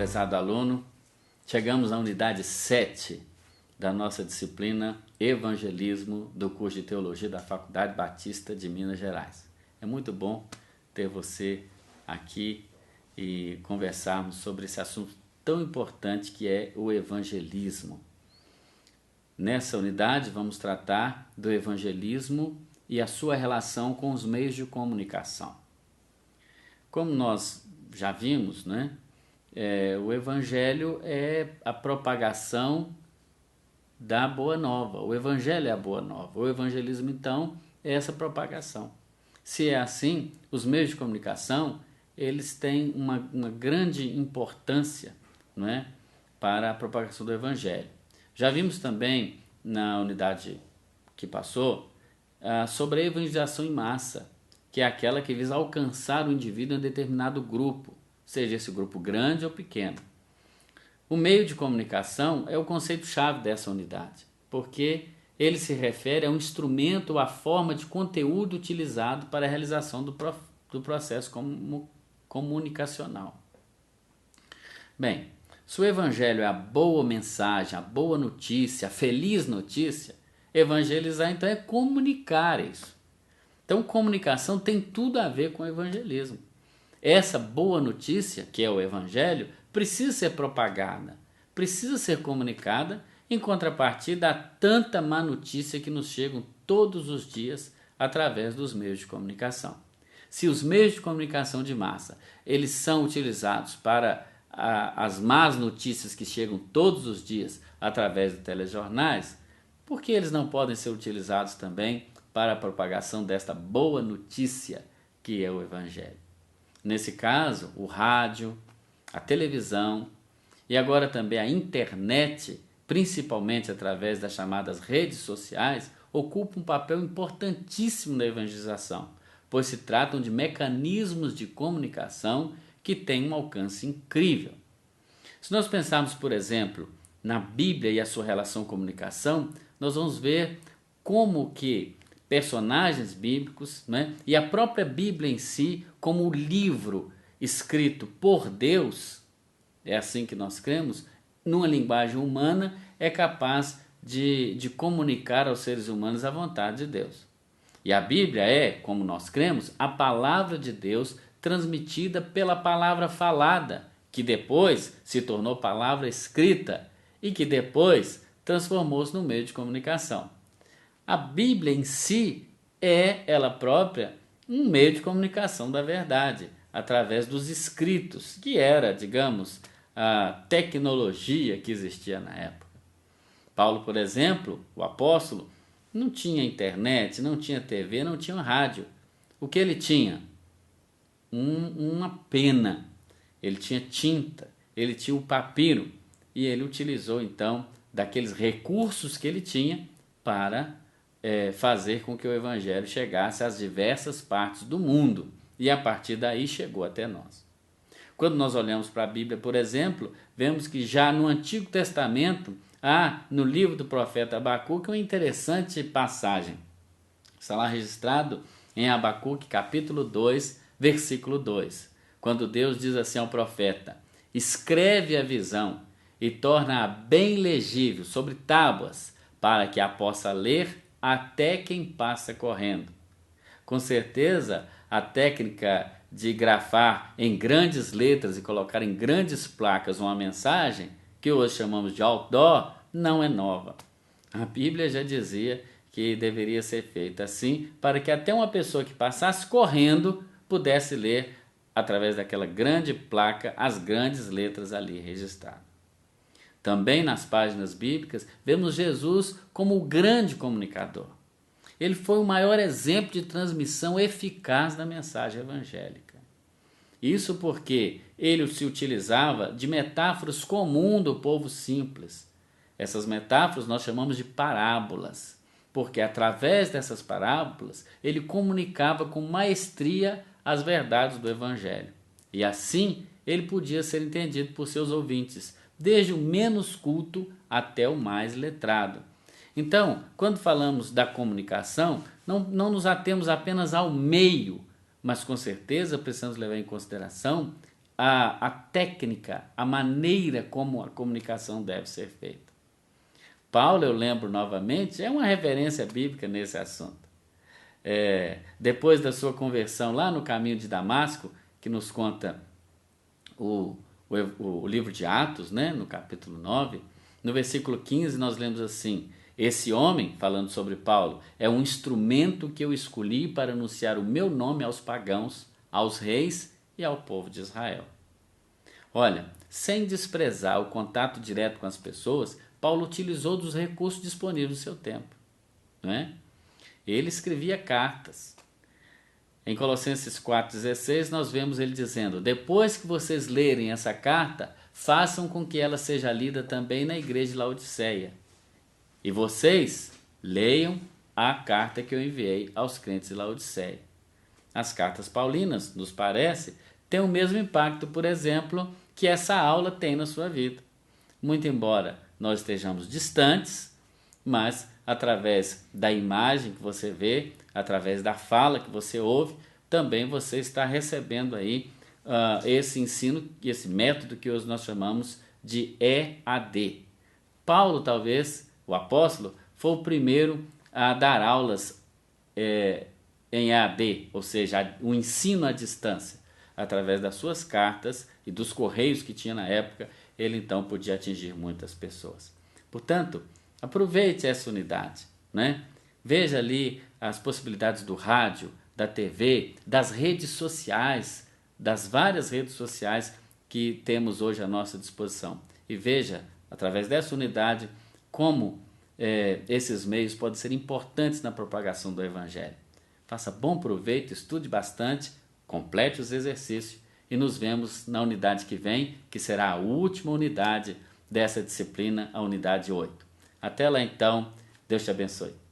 prezado aluno, chegamos à unidade 7 da nossa disciplina Evangelismo do curso de Teologia da Faculdade Batista de Minas Gerais. É muito bom ter você aqui e conversarmos sobre esse assunto tão importante que é o evangelismo. Nessa unidade vamos tratar do evangelismo e a sua relação com os meios de comunicação. Como nós já vimos, o evangelho é a propagação da boa nova. O evangelho é a boa nova. O evangelismo, então, é essa propagação. Se é assim, os meios de comunicação, eles têm uma grande importância, para a propagação do evangelho. Já vimos também, na unidade que passou, sobre a evangelização em massa, que é aquela que visa alcançar o indivíduo em um determinado grupo, seja esse grupo grande ou pequeno. O meio de comunicação é o conceito-chave dessa unidade, porque ele se refere a um instrumento ou a forma de conteúdo utilizado para a realização do processo comunicacional. Bem, se o evangelho é a boa mensagem, a boa notícia, a feliz notícia, evangelizar então é comunicar isso. Então, comunicação tem tudo a ver com o evangelismo. Essa boa notícia, que é o evangelho, precisa ser propagada, precisa ser comunicada, em contrapartida a tanta má notícia que nos chegam todos os dias através dos meios de comunicação. Se os meios de comunicação de massa, eles são utilizados para as más notícias que chegam todos os dias através de telejornais, por que eles não podem ser utilizados também para a propagação desta boa notícia que é o evangelho? Nesse caso, o rádio, a televisão e agora também a internet, principalmente através das chamadas redes sociais, ocupam um papel importantíssimo na evangelização, pois se tratam de mecanismos de comunicação que têm um alcance incrível. Se nós pensarmos, por exemplo, na Bíblia e a sua relação com comunicação, nós vamos ver como que personagens bíblicos, e a própria Bíblia em si, como o livro escrito por Deus, é assim que nós cremos, numa linguagem humana, é capaz de comunicar aos seres humanos a vontade de Deus. E a Bíblia é, como nós cremos, a palavra de Deus transmitida pela palavra falada, que depois se tornou palavra escrita e que depois transformou-se no meio de comunicação. A Bíblia em si é, ela própria, um meio de comunicação da verdade, através dos escritos, que era, digamos, a tecnologia que existia na época. Paulo, por exemplo, o apóstolo, não tinha internet, não tinha TV, não tinha rádio. O que ele tinha? Uma pena, ele tinha tinta, ele tinha o papiro, e ele utilizou, então, daqueles recursos que ele tinha para fazer com que o evangelho chegasse às diversas partes do mundo e a partir daí chegou até nós. Quando nós olhamos para a Bíblia, por exemplo, vemos que já no Antigo Testamento há no livro do profeta Abacuque uma interessante passagem. Está lá registrado em Abacuque capítulo 2, versículo 2, quando Deus diz assim ao profeta: escreve a visão e torna-a bem legível sobre tábuas, para que a possa ler até quem passa correndo. Com certeza, a técnica de grafar em grandes letras e colocar em grandes placas uma mensagem, que hoje chamamos de outdoor, não é nova. A Bíblia já dizia que deveria ser feita assim, para que até uma pessoa que passasse correndo pudesse ler, através daquela grande placa, as grandes letras ali registradas. Também nas páginas bíblicas, vemos Jesus como o grande comunicador. Ele foi o maior exemplo de transmissão eficaz da mensagem evangélica. Isso porque ele se utilizava de metáforas comuns do povo simples. Essas metáforas nós chamamos de parábolas, porque através dessas parábolas ele comunicava com maestria as verdades do evangelho. E assim ele podia ser entendido por seus ouvintes, desde o menos culto até o mais letrado. Então, quando falamos da comunicação, não nos atemos apenas ao meio, mas com certeza precisamos levar em consideração a técnica, a maneira como a comunicação deve ser feita. Paulo, eu lembro novamente, é uma referência bíblica nesse assunto. Depois da sua conversão lá no caminho de Damasco, que nos conta o livro de Atos, né, no capítulo 9, no versículo 15 nós lemos assim: esse homem, falando sobre Paulo, é um instrumento que eu escolhi para anunciar o meu nome aos pagãos, aos reis e ao povo de Israel. Olha, sem desprezar o contato direto com as pessoas, Paulo utilizou dos recursos disponíveis no seu tempo, não é? Ele escrevia cartas. Em Colossenses 4,16 nós vemos ele dizendo: depois que vocês lerem essa carta, façam com que ela seja lida também na igreja de Laodiceia. E vocês leiam a carta que eu enviei aos crentes de Laodiceia. As cartas paulinas, nos parece, têm o mesmo impacto, por exemplo, que essa aula tem na sua vida. Muito embora nós estejamos distantes, mas através da imagem que você vê, através da fala que você ouve, também você está recebendo aí esse ensino, esse método que hoje nós chamamos de EAD. Paulo, talvez, o apóstolo, foi o primeiro a dar aulas em EAD, ou seja, o ensino à distância. Através das suas cartas e dos correios que tinha na época, ele então podia atingir muitas pessoas. Portanto, aproveite essa unidade, né? Veja ali as possibilidades do rádio, da TV, das redes sociais, das várias redes sociais que temos hoje à nossa disposição. E veja, através dessa unidade, como esses meios podem ser importantes na propagação do Evangelho. Faça bom proveito, estude bastante, complete os exercícios e nos vemos na unidade que vem, que será a última unidade dessa disciplina, a unidade 8. Até lá então, Deus te abençoe.